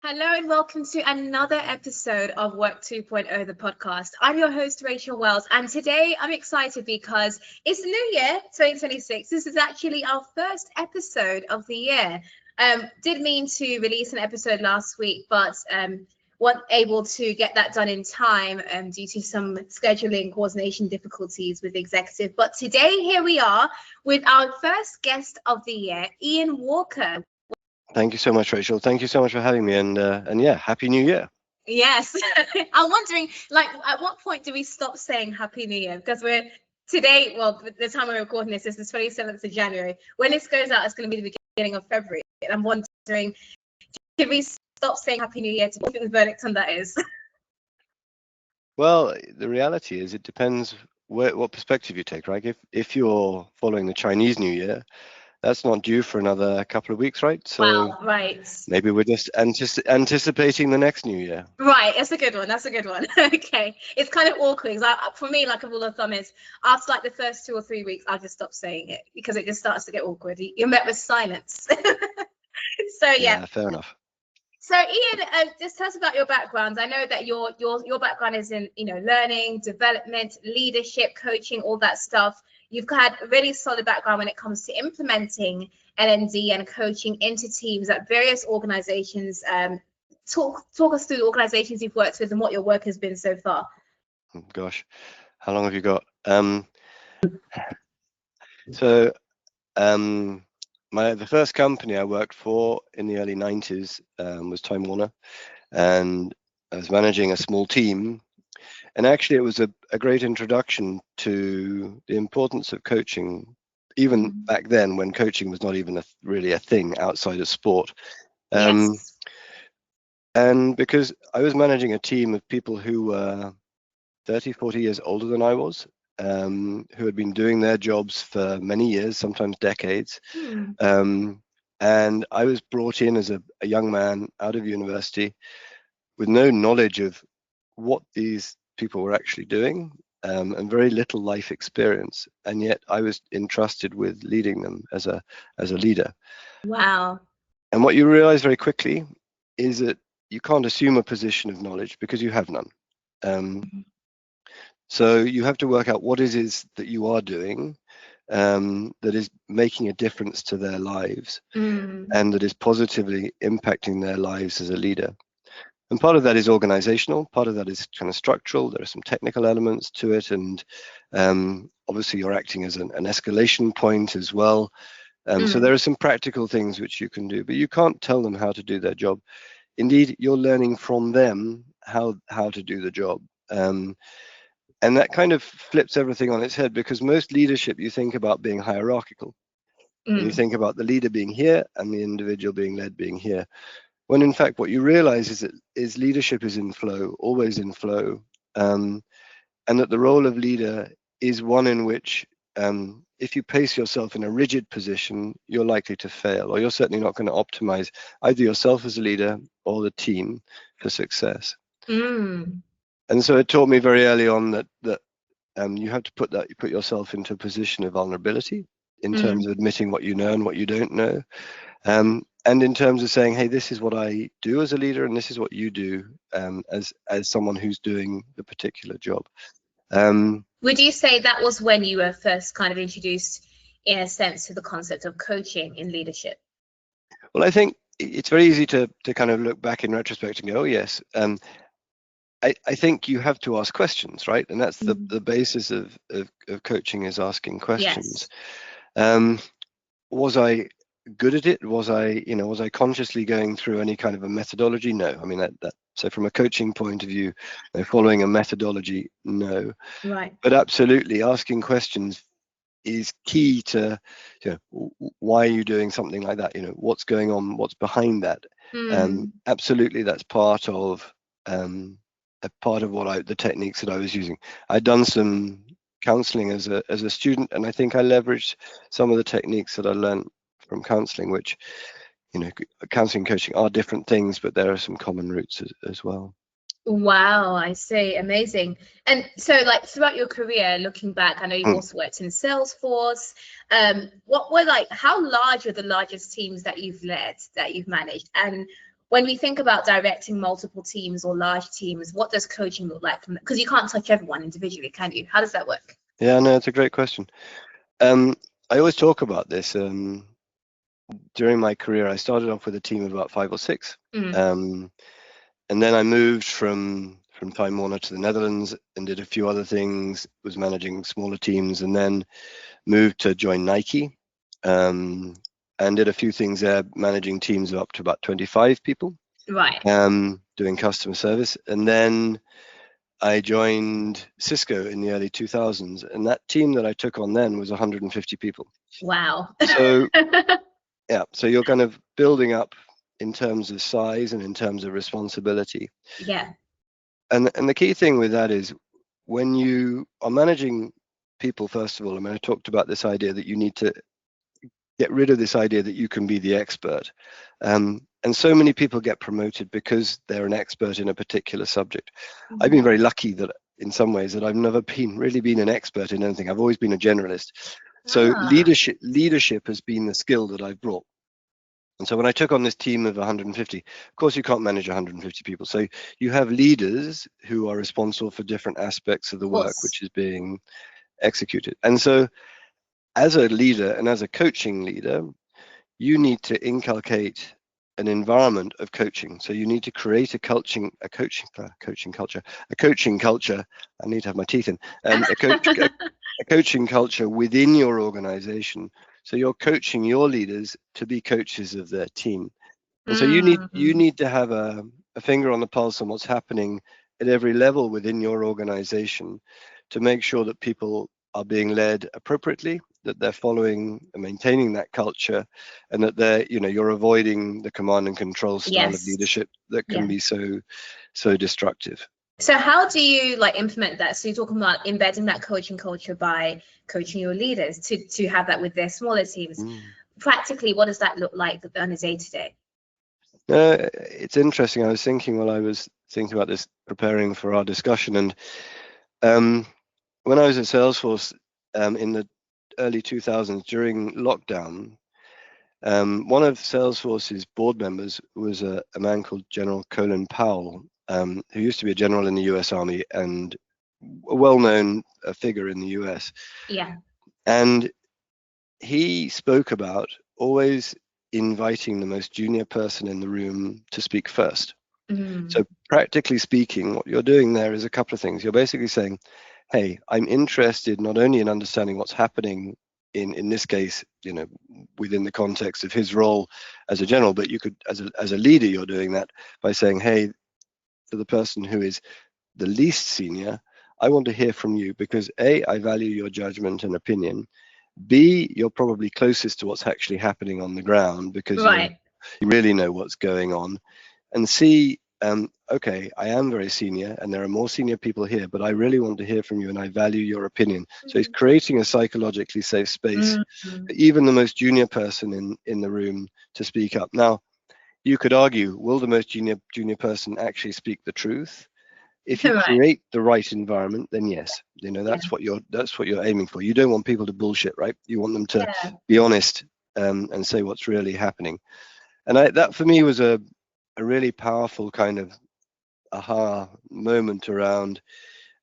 Hello and welcome to another episode of Work 2.0, the podcast. I'm your host, Rachel Wells, and today I'm excited because it's the new year, 2026. This is actually our first episode of the year. Did mean to release an episode last week, but weren't able to get that done in time due to some scheduling coordination difficulties with the executive. But today, here we are with our first guest of the year, Ian Walker. Thank you so much, Rachel. Thank you so much for having me, and yeah, Happy New Year. Yes, I'm wondering, like, at what point do we stop saying Happy New Year? Because we're today, well, the time we're recording this is the 27th of January. When this goes out, it's going to be the beginning of February. And I'm wondering, should we stop saying Happy New Year? What do you think the verdict on that is? Well, the reality is it depends what perspective you take, right? If you're following the Chinese New Year, that's not due for another couple of weeks, right? So Wow, right. maybe we're just anticipating the next New Year. Right, that's a good one. That's a good one. Okay, it's kind of awkward because for me, like a rule of thumb is after like the first 2 or 3 weeks, I'll just stop saying it because it just starts to get awkward. You're met with silence. So yeah, fair enough. So Ian, just tell us about your background. I know that your background is in learning, development, leadership, coaching, all that stuff. You've had a really solid background when it comes to implementing L&D and coaching into teams at various organizations. Talk us through the organizations you've worked with and what your work has been so far. Gosh, how long have you got? The first company I worked for in the early 90s was Time Warner, and I was managing a small team. And actually, it was a great introduction to the importance of coaching, even back then when coaching was not even really a thing outside of sport. Yes. And because I was managing a team of people who were 30, 40 years older than I was, who had been doing their jobs for many years, sometimes decades. And I was brought in as a young man out of university with no knowledge of what these people were actually doing, and very little life experience. And yet I was entrusted with leading them as a leader. Wow. And what you realize very quickly is that you can't assume a position of knowledge because you have none. So you have to work out what it is that you are doing that is making a difference to their lives and that is positively impacting their lives as a leader. And part of that is organizational, part of that is kind of structural. There are some technical elements to it, and obviously you're acting as an escalation point as well. So there are some practical things which you can do, but you can't tell them how to do their job. Indeed, you're learning from them how to do the job. And that kind of flips everything on its head, because most leadership you think about being hierarchical. And you think about the leader being here and the individual being led being here. When in fact what you realize is that leadership is in flow, always in flow, and that the role of leader is one in which if you place yourself in a rigid position, you're likely to fail, or you're certainly not going to optimize either yourself as a leader or the team for success. And so it taught me very early on that you have to put yourself into a position of vulnerability in terms of admitting what you know and what you don't know, and in terms of saying, hey, this is what I do as a leader, and this is what you do as someone who's doing the particular job. Would you say that was when you were first kind of introduced, in a sense, to the concept of coaching in leadership? Well, I think it's very easy to kind of look back in retrospect and go, oh yes. I think you have to ask questions, right? And that's the basis of coaching, is asking questions. Yes. Was I good at it? Was I consciously going through any kind of a methodology? No. I mean, so from a coaching point of view, following a methodology, no. Right. But absolutely, asking questions is key to, why are you doing something like that? What's going on? What's behind that? Absolutely, that's part of the techniques that I was using. I'd done some counseling as a student, and I think I leveraged some of the techniques that I learned from counseling, which, counseling and coaching are different things, but there are some common roots as well. Wow, I see. Amazing. And so, like, throughout your career, looking back, I know you've also worked in Salesforce. How large are the largest teams that you've led, that you've managed? And when we think about directing multiple teams or large teams, what does coaching look like? Because you can't touch everyone individually, can you? How does that work? Yeah, no, it's a great question. I always talk about this. During my career, I started off with a team of about 5 or 6. And then I moved from Time Warner to the Netherlands and did a few other things, was managing smaller teams, and then moved to join Nike, and did a few things there, managing teams of up to about 25 people, Right. doing customer service. And then I joined Cisco in the early 2000s, and that team that I took on then was 150 people. Wow. So yeah, so you're kind of building up in terms of size and in terms of responsibility. Yeah. And the key thing with that is when you are managing people, first of all, I mean, I talked about this idea that you need to get rid of this idea that you can be the expert. And so many people get promoted because they're an expert in a particular subject. I've been very lucky that in some ways that I've never really been an expert in anything. I've always been a generalist. So leadership has been the skill that I've brought. And so when I took on this team of 150, of course you can't manage 150 people. So you have leaders who are responsible for different aspects of the work which is being executed. And so as a leader and as a coaching leader, you need to inculcate an environment of coaching. So you need to create a coaching culture. I need to have my teeth in. A coaching culture within your organization. So you're coaching your leaders to be coaches of their team. And so you need to have a finger on the pulse on what's happening at every level within your organization to make sure that people are being led appropriately, that they're following and maintaining that culture, and that you're avoiding the command and control style of leadership that can be so destructive. So how do you implement that? So you're talking about embedding that coaching culture by coaching your leaders to have that with their smaller teams. Practically, what does that look like on a day-to-day? It's interesting. I was thinking while I was thinking about this, preparing for our discussion, and when I was at Salesforce in the early 2000s during lockdown, one of Salesforce's board members was a man called General Colin Powell, who used to be a general in the US Army and a well-known figure in the US. Yeah. And he spoke about always inviting the most junior person in the room to speak first. So practically speaking, what you're doing there is a couple of things. You're basically saying, hey, I'm interested not only in understanding what's happening in this case, within the context of his role as a general, but you could, as a leader, you're doing that by saying, hey, for the person who is the least senior, I want to hear from you because A, I value your judgment and opinion. B, you're probably closest to what's actually happening on the ground because you really know what's going on. And C, okay, I am very senior and there are more senior people here, but I really want to hear from you and I value your opinion. So he's creating a psychologically safe space for even the most junior person in the room to speak up. Now, you could argue, will the most junior person actually speak the truth? If you create the right environment, then yes, that's what you're aiming for. You don't want people to bullshit, right? You want them to be honest and say what's really happening. And that for me was a really powerful kind of aha moment around,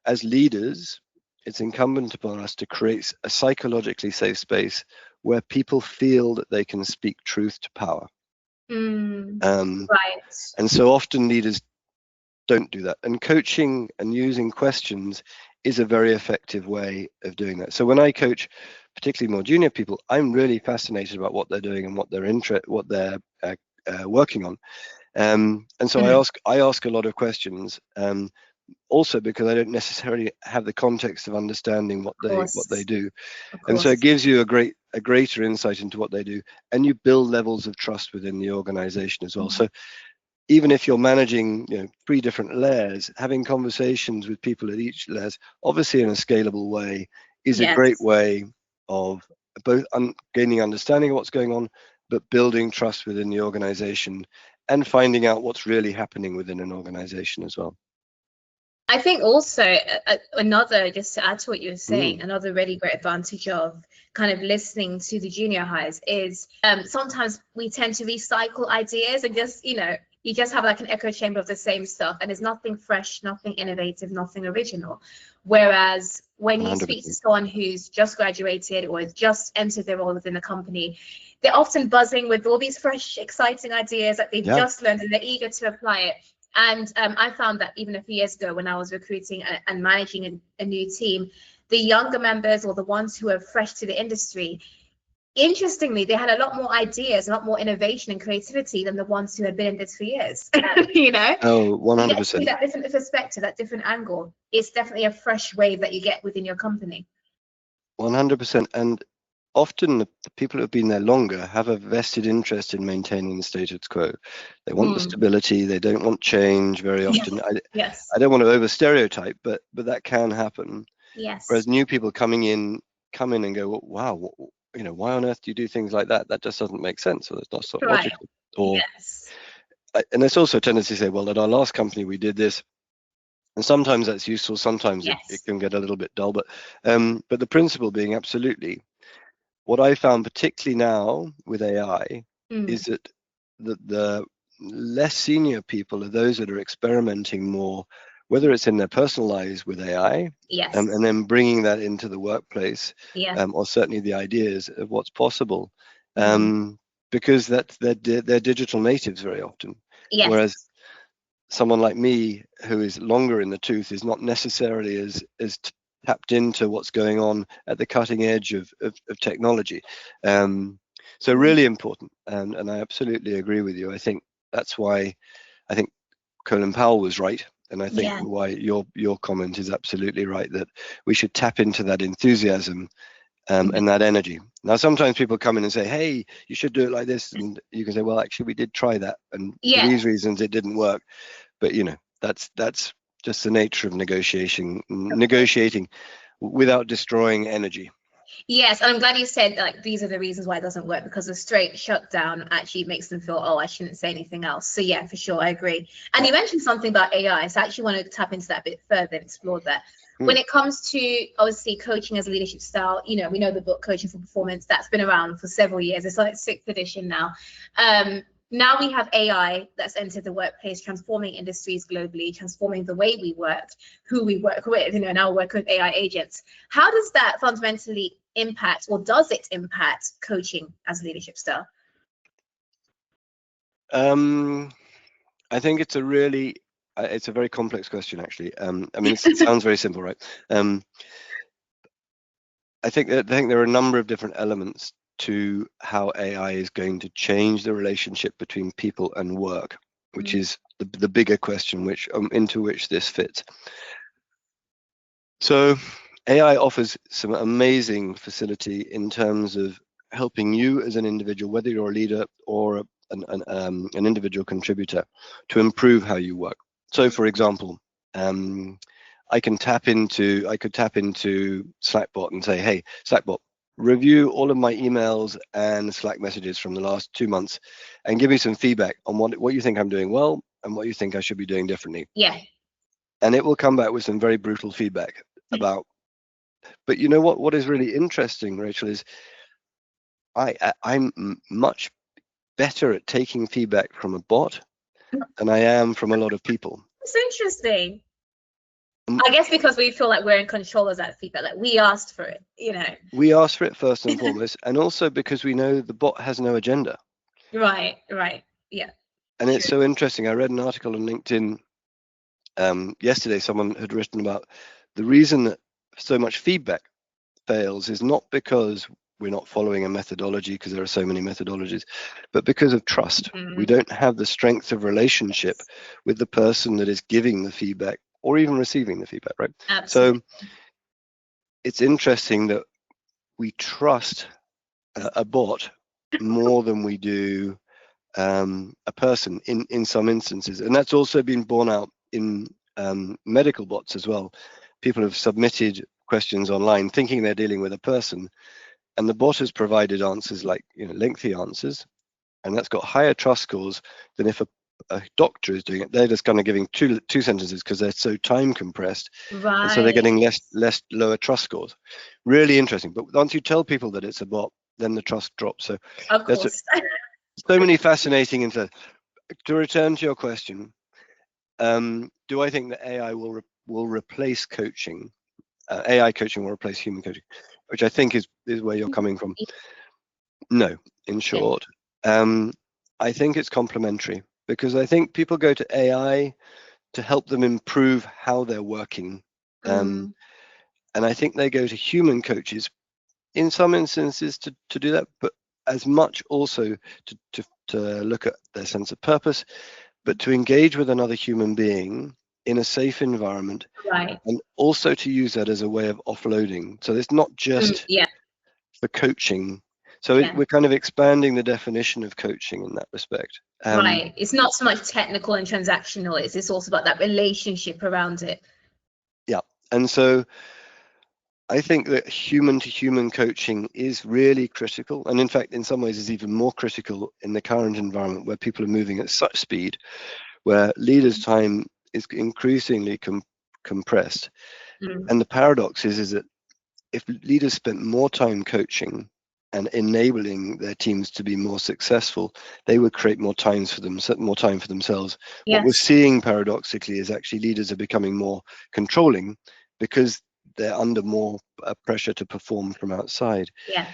as leaders, it's incumbent upon us to create a psychologically safe space where people feel that they can speak truth to power. And so often leaders don't do that. And coaching and using questions is a very effective way of doing that. So when I coach, particularly more junior people, I'm really fascinated about what they're doing and what they're working on. And so I ask a lot of questions, also because I don't necessarily have the context of understanding what they do. And so it gives you a greater insight into what they do, and you build levels of trust within the organization as well. So even if you're managing 3 different layers, having conversations with people at each layers, obviously in a scalable way, is a great way of both gaining understanding of what's going on, but building trust within the organization and finding out what's really happening within an organization as well. I think also another, just to add to what you were saying, another really great advantage of kind of listening to the junior hires is sometimes we tend to recycle ideas and just, You just have like an echo chamber of the same stuff, and there's nothing fresh, nothing innovative, nothing original. Whereas when you speak to 100%. someone who's just graduated or has just entered their role within the company, they're often buzzing with all these fresh, exciting ideas that they've just learned, and they're eager to apply it. And I found that even a few years ago when I was recruiting and managing a new team, the younger members, or the ones who are fresh to the industry, interestingly, they had a lot more ideas, a lot more innovation and creativity than the ones who had been in this for years. You know? Oh, You get to see 100%. that different perspective, that different angle. It's definitely a fresh wave that you get within your company. 100%. And often the people who have been there longer have a vested interest in maintaining the status quo. They want the stability. They don't want change very often. Yes. I don't want to over stereotype, but that can happen. Yes. Whereas new people come in and go, wow, you know, why on earth do you do things like that? That just doesn't make sense, or it's not so logical. Or and there's also a tendency to say, well, at our last company we did this, and sometimes that's useful, sometimes it can get a little bit dull, but the principle being absolutely. What I found particularly now with AI is that the less senior people are those that are experimenting more, whether it's in their personal lives with AI, and then bringing that into the workplace, or certainly the ideas of what's possible, because they're digital natives very often. Whereas someone like me, who is longer in the tooth, is not necessarily as tapped into what's going on at the cutting edge of technology. So really important, and I absolutely agree with you. I think that's why I think Colin Powell was right, and I think why your comment is absolutely right, that we should tap into that enthusiasm and that energy. Now, sometimes people come in and say, hey, you should do it like this, and you can say, well, actually we did try that, and for these reasons it didn't work. But you know, that's just the nature of negotiating without destroying energy. Yes, and I'm glad you said like these are the reasons why it doesn't work, because a straight shutdown actually makes them feel, oh, I shouldn't say anything else. So yeah, for sure, I agree. And you mentioned something about AI, so I actually want to tap into that a bit further and explore that. When it comes to obviously coaching as a leadership style, you know, we know the book Coaching for Performance, that's been around for several years. It's like 6th edition now. Now we have AI that's entered the workplace, transforming industries globally, transforming the way we work, who we work with, you know, now work with AI agents. How does that fundamentally impact, or does it impact coaching as a leadership style? I think it's a very complex question, actually. I mean, it sounds very simple, right? I think there are a number of different elements to how AI is going to change the relationship between people and work, which is the bigger question, which into which this fits. So AI offers some amazing facility in terms of helping you as an individual, whether you're a leader or an individual contributor, to improve how you work. So, for example, I could tap into Slackbot and say, hey, Slackbot, review all of my emails and Slack messages from the last 2 months and give me some feedback on what you think I'm doing well and what you think I should be doing differently. Yeah. And it will come back with some very brutal feedback about, but you know what is really interesting, Rachel, is I'm much better at taking feedback from a bot than I am from a lot of people. It's interesting. I guess because we feel like we're in control of that feedback, like we asked for it, you know. We asked for it first and foremost, and also because we know the bot has no agenda. Right, yeah. And it's so interesting. I read an article on LinkedIn yesterday. Someone had written about the reason that so much feedback fails is not because we're not following a methodology, because there are so many methodologies, but because of trust. We don't have the strength of relationship with the person that is giving the feedback or even receiving the feedback, right? Absolutely. So it's interesting that we trust a bot more than we do a person in some instances, and that's also been borne out in medical bots as well. People have submitted questions online thinking they're dealing with a person, and the bot has provided answers like, you know, lengthy answers, and that's got higher trust scores than if a doctor is doing it. They're just kind of giving two sentences because they're so time compressed, and so they're getting less lower trust scores. Really interesting. But once you tell people that it's a bot, then the trust drops. So of course. So many fascinating to return to your question, do I think that AI will replace coaching? AI coaching will replace human coaching, which I think is where you're coming from. No, in short, I think it's complementary, because I think people go to AI to help them improve how they're working, and I think they go to human coaches in some instances to do that, but as much also to look at their sense of purpose, but to engage with another human being in a safe environment, Right. and also to use that as a way of offloading. So it's not just for coaching. So we're kind of expanding the definition of coaching in that respect. Right. It's not so much technical and transactional. It's also about that relationship around it. Yeah. And so I think that human to human coaching is really critical. And in fact, in some ways is even more critical in the current environment where people are moving at such speed, where leaders' time is increasingly compressed. And the paradox is that if leaders spent more time coaching and enabling their teams to be more successful, they would create more time for themselves. Yes. What we're seeing paradoxically is actually leaders are becoming more controlling because they're under more pressure to perform from outside. Yeah.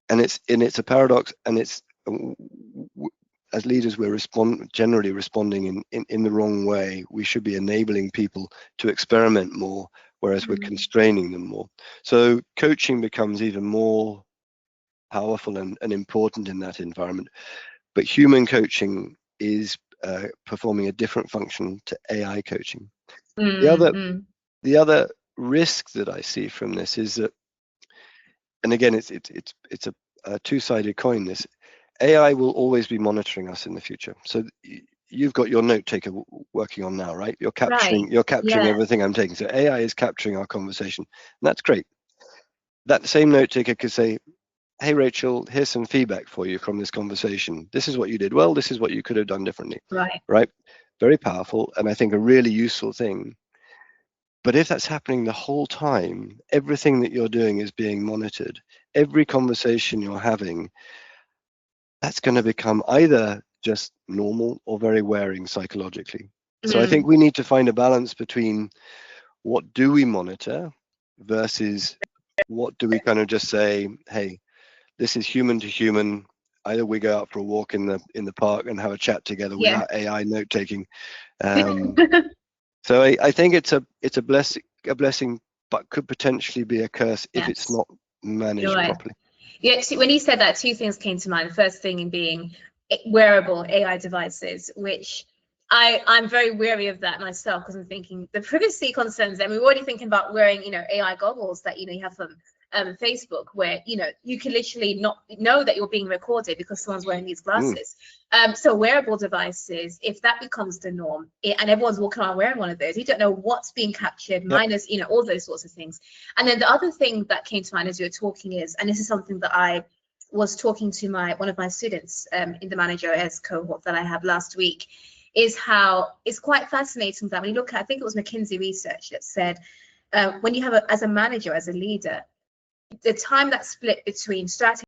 And it's a paradox, and it's as leaders we're generally responding in the wrong way. We should be enabling people to experiment more, whereas we're constraining them more. So coaching becomes even more powerful and important in that environment. But human coaching is performing a different function to AI coaching. The other risk that I see from this is that, and again, it's a two-sided coin. This AI will always be monitoring us in the future. So you've got your note taker working on now, right? You're capturing everything I'm taking. So AI is capturing our conversation, and that's great. That same note taker could say, hey, Rachel, here's some feedback for you from this conversation. This is what you did well. This is what you could have done differently. Right? Very powerful, and I think a really useful thing. But if that's happening the whole time, everything that you're doing is being monitored, every conversation you're having, that's going to become either just normal or very wearing psychologically. So I think we need to find a balance between what do we monitor versus what do we kind of just say, hey, this is human to human. Either we go out for a walk in the park and have a chat together without AI note taking. So I think it's a blessing, but could potentially be a curse if it's not managed properly. Yeah, see, when you said that, two things came to mind. The first thing being wearable AI devices, which I'm very wary of that myself, because I'm thinking the privacy concerns, and we're already thinking about wearing, AI goggles that, you have from Facebook, where, you can literally not know that you're being recorded because someone's wearing these glasses. So wearable devices, if that becomes the norm, and everyone's walking around wearing one of those, you don't know what's being captured, minus, all those sorts of things. And then the other thing that came to mind as you were talking is, and this is something that I was talking to one of my students in the Manager as cohort that I have last week, is how it's quite fascinating that when you look at, I think it was McKinsey research that said, when you have as a manager, as a leader, the time that's split between strategy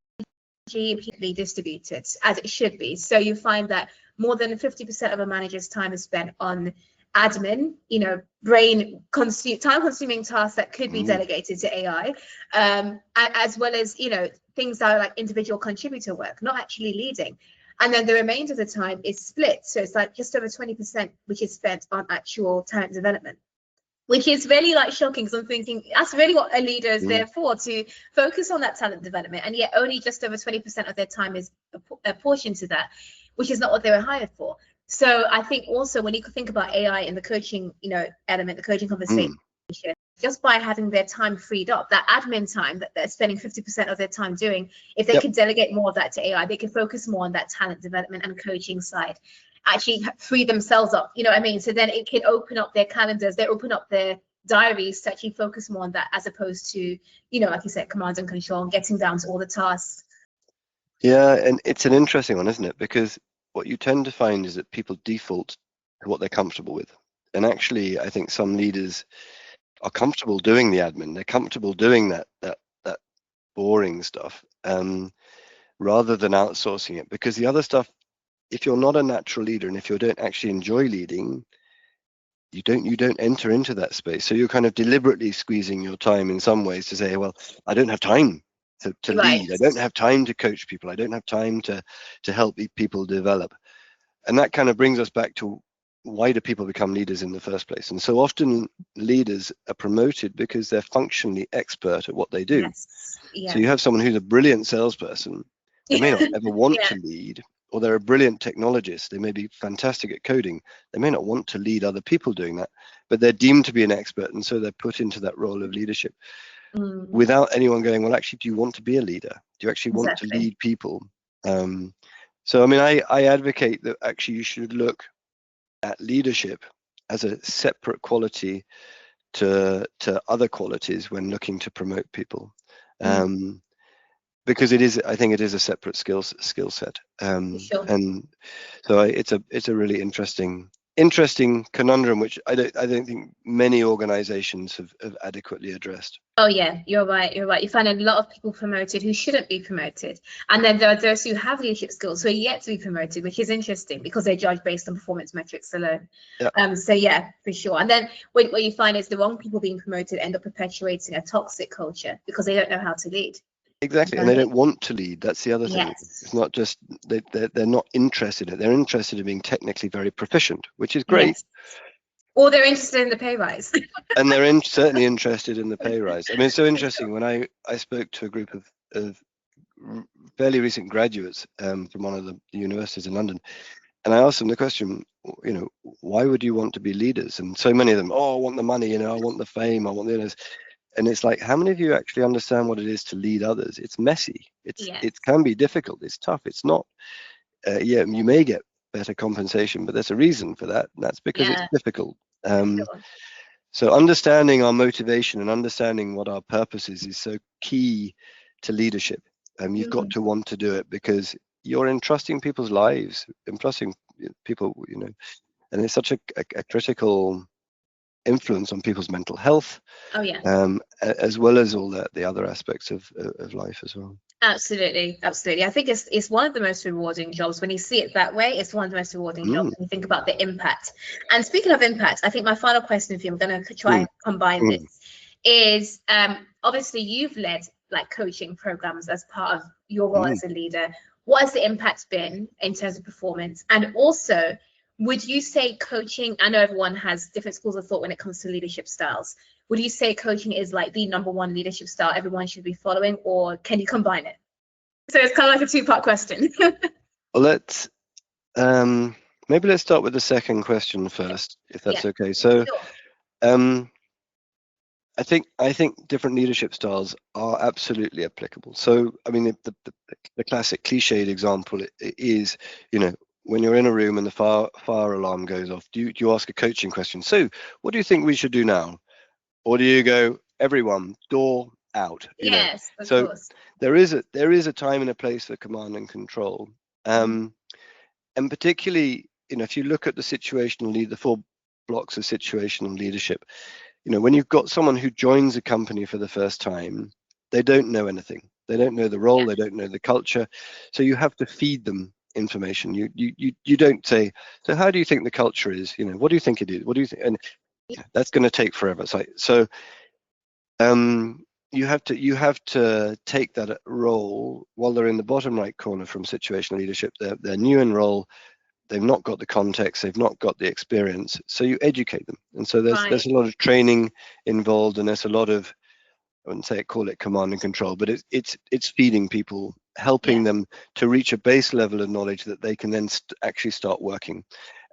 evenly distributed as it should be. So you find that more than 50% of a manager's time is spent on admin, time-consuming tasks that could be delegated to AI, as well as, things that are like individual contributor work, not actually leading. And then the remainder of the time is split. So it's like just over 20%, which is spent on actual talent development, which is really shocking, because I'm thinking that's really what a leader is there for, to focus on that talent development. And yet only just over 20% of their time is apportioned to that, which is not what they were hired for. So I think also when you think about AI in the coaching, element, the coaching conversation, just by having their time freed up, that admin time that they're spending 50% of their time doing, if they could delegate more of that to AI, they could focus more on that talent development and coaching side, actually free themselves up, you know what I mean? So then it can open up their calendars, they open up their diaries to actually focus more on that, as opposed to, like you said, command and control and getting down to all the tasks. Yeah, and it's an interesting one, isn't it? Because what you tend to find is that people default to what they're comfortable with. And actually, I think some leaders are comfortable doing the admin. They're comfortable doing that boring stuff, rather than outsourcing it, because the other stuff if you're not a natural leader, and if you don't actually enjoy leading, you don't enter into that space. So you're kind of deliberately squeezing your time in some ways to say, well, I don't have time to Right. lead. I don't have time to coach people. I don't have time to help people develop. And that kind of brings us back to, why do people become leaders in the first place? And so often leaders are promoted because they're functionally expert at what they do. Yes. Yeah. So you have someone who's a brilliant salesperson. They may not ever want Yeah. to lead, or they're a brilliant technologist. They may be fantastic at coding. They may not want to lead other people doing that, but they're deemed to be an expert. And so they're put into that role of leadership without anyone going, well, actually, do you want to be a leader? Do you actually want to lead people? So, I mean, I advocate that actually you should look at leadership as a separate quality to other qualities when looking to promote people. Because I think it is a separate skill set. Sure. And so it's a really interesting conundrum, which I don't think many organizations have adequately addressed. Oh yeah, you're right. You find a lot of people promoted who shouldn't be promoted, and then there are those who have leadership skills who are yet to be promoted, which is interesting because they judge based on performance metrics alone. Yeah. So yeah, for sure. And then what you find is the wrong people being promoted end up perpetuating a toxic culture because they don't know how to lead. Exactly, and they don't want to lead. That's the other thing. Yes. It's not just they're not interested in it. They're interested in being technically very proficient, which is great. Yes. Or they're interested in the pay rise. And they're certainly interested in the pay rise. I mean, it's so interesting. When I spoke to a group of fairly recent graduates from one of the universities in London, and I asked them the question, why would you want to be leaders? And so many of them, I want the money, I want the fame, I want the. And it's like, how many of you actually understand what it is to lead others? It's messy. It can be difficult. It's tough. It's not. You may get better compensation, but there's a reason for that. And that's because it's difficult. So understanding our motivation and understanding what our purpose is so key to leadership. You've got to want to do it because you're entrusting people's lives, entrusting people, and it's such a critical influence on people's mental health. As well as all the other aspects of life as well. Absolutely. I think it's one of the most rewarding jobs when you see it that way. It's one of the most rewarding jobs when you think about the impact. And speaking of impact, I think my final question for you, I'm going to try and combine this, is obviously you've led like coaching programs as part of your role as a leader. What has the impact been in terms of performance? And also, would you say coaching, I know everyone has different schools of thought when it comes to leadership styles. Would you say coaching is like the #1 leadership style everyone should be following, or can you combine it? So it's kind of like a two-part question. Well, maybe let's start with the second question first, if that's okay. So, I think different leadership styles are absolutely applicable. So, I mean, the classic cliched example is, when you're in a room and the fire alarm goes off, do you ask a coaching question? So, what do you think we should do now? Or do you go, everyone, door out? Yes, of course. There is a time and a place for command and control, and particularly, if you look at the 4 blocks of situational leadership, when you've got someone who joins a company for the first time, they don't know anything. They don't know the role. They don't know the culture. So you have to feed them information. You don't say, so how do you think the culture is? What do you think it is? What do you think? And that's going to take forever. So you have to take that role while they're in the bottom right corner from situational leadership. They're new in role. They've not got the context. They've not got the experience. So you educate them. And so there's a lot of training involved, and there's a lot of, I wouldn't call it command and control, but it's feeding people, helping them to reach a base level of knowledge that they can then actually start working.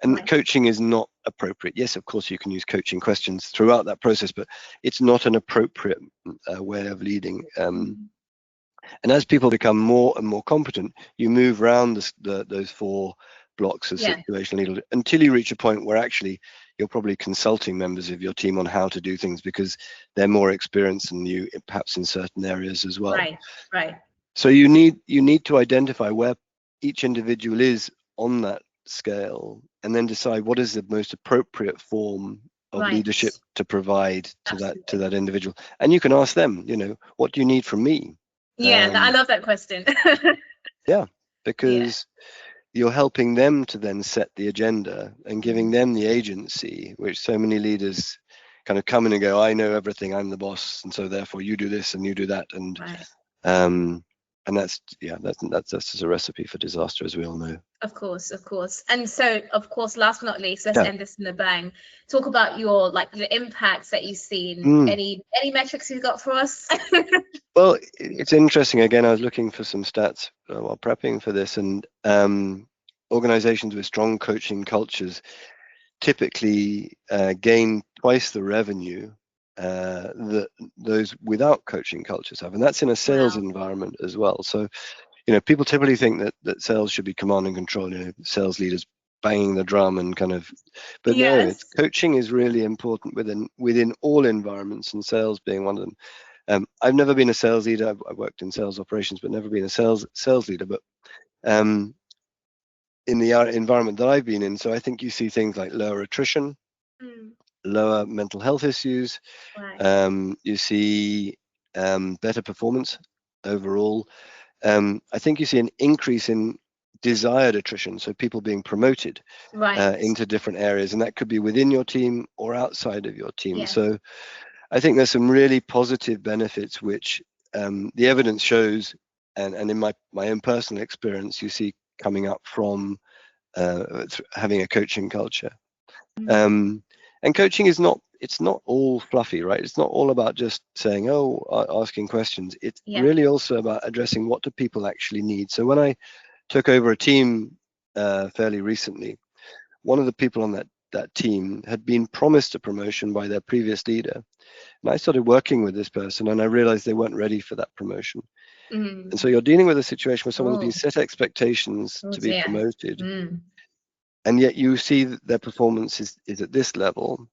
And coaching is not appropriate. Yes, of course, you can use coaching questions throughout that process, but it's not an appropriate way of leading. And as people become more and more competent, you move around those 4 blocks of situational leadership until you reach a point where actually you're probably consulting members of your team on how to do things because they're more experienced than you, perhaps in certain areas as well. Right. So you need to identify where each individual is on that scale, and then decide what is the most appropriate form of leadership to provide to that individual. And you can ask them, what do you need from me? I love that question. Because you're helping them to then set the agenda and giving them the agency, which so many leaders kind of come in and go, I know everything, I'm the boss, and so therefore you do this and you do that, and that's just a recipe for disaster, as we all know. Of course. And so, of course, last but not least, let's end this in a bang. Talk about your, like, the impacts that you've seen. Any metrics you've got for us? Well, it's interesting. Again, I was looking for some stats while prepping for this, and organizations with strong coaching cultures typically gain twice the revenue that those without coaching cultures have, and that's in a sales environment as well. So, people typically think that sales should be command and control. Sales leaders banging the drum and kind of, but no, it's coaching is really important within all environments, and sales being one of them. I've never been a sales leader. I've worked in sales operations, but never been a sales leader. But in the environment that I've been in, so I think you see things like lower attrition, lower mental health issues. You see better performance overall. I think you see an increase in desired attrition, so people being promoted into different areas, and that could be within your team or outside of your team. So I think there's some really positive benefits which the evidence shows, and in my own personal experience, you see coming up from having a coaching culture. And coaching is it's not all fluffy, right? It's not all about just saying, asking questions. It's really also about addressing what do people actually need. So when I took over a team fairly recently, one of the people on that team had been promised a promotion by their previous leader. And I started working with this person, and I realized they weren't ready for that promotion. And so you're dealing with a situation where someone's been set expectations to be promoted, and yet you see that their performance is at this level.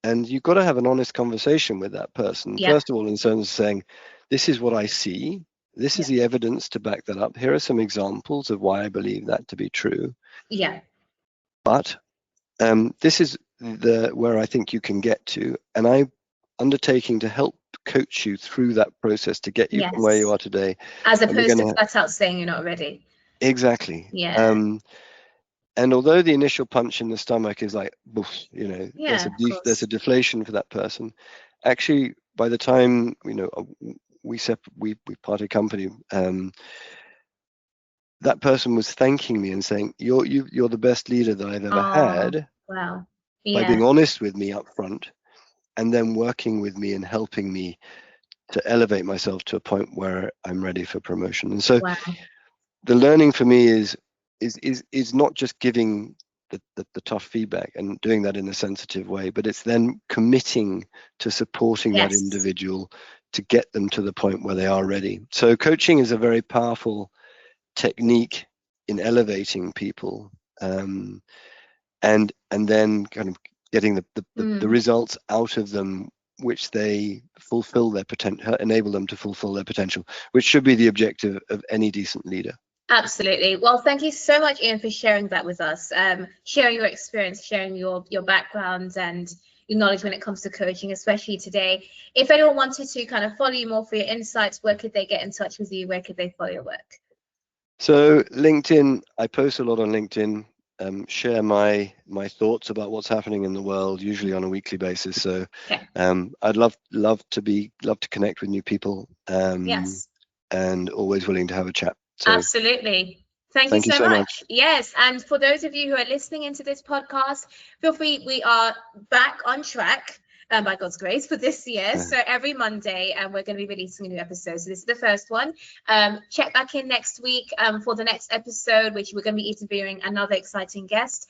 And you've got to have an honest conversation with that person. First of all, in terms of saying, this is what I see. This is the evidence to back that up. Here are some examples of why I believe that to be true. But this is where I think you can get to. And I'm undertaking to help coach you through that process to get you from where you are today. As opposed to flat out saying you're not ready. Exactly. And although the initial punch in the stomach is like, there's a deflation for that person. Actually, by the time we parted company, that person was thanking me and saying, "You're the best leader that I've ever had." Wow! By being honest with me up front, and then working with me and helping me to elevate myself to a point where I'm ready for promotion. And so, the learning for me is not just giving the tough feedback and doing that in a sensitive way, but it's then committing to supporting that individual to get them to the point where they are ready. So coaching is a very powerful technique in elevating people, and then kind of getting the results out of them which they fulfill their potential, enable them to fulfill their potential, which should be the objective of any decent leader. Absolutely. Well, thank you so much, Ian, for sharing that with us, sharing your experience, sharing your background and your knowledge when it comes to coaching, especially today. If anyone wanted to kind of follow you more for your insights, where could they get in touch with you? Where could they follow your work? So LinkedIn, I post a lot on LinkedIn, share my thoughts about what's happening in the world, usually on a weekly basis. So I'd love to connect with new people, and always willing to have a chat. So, absolutely. Thank you so much. Yes, and for those of you who are listening into this podcast, feel free, we are back on track. By God's grace, for this year. So every Monday, we're going to be releasing a new episode. So this is the first one. Check back in next week for the next episode, which we're going to be interviewing another exciting guest.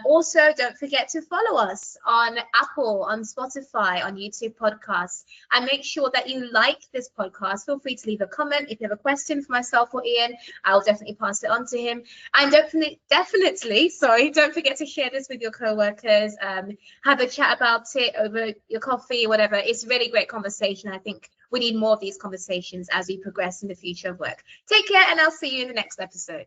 Also, don't forget to follow us on Apple, on Spotify, on YouTube podcasts, and make sure that you like this podcast. Feel free to leave a comment. If you have a question for myself or Ian, I'll definitely pass it on to him. And don't forget to share this with your co-workers. Have a chat about it over your coffee or whatever. It's a really great conversation. I think we need more of these conversations as we progress in the future of work. Take care, and I'll see you in the next episode.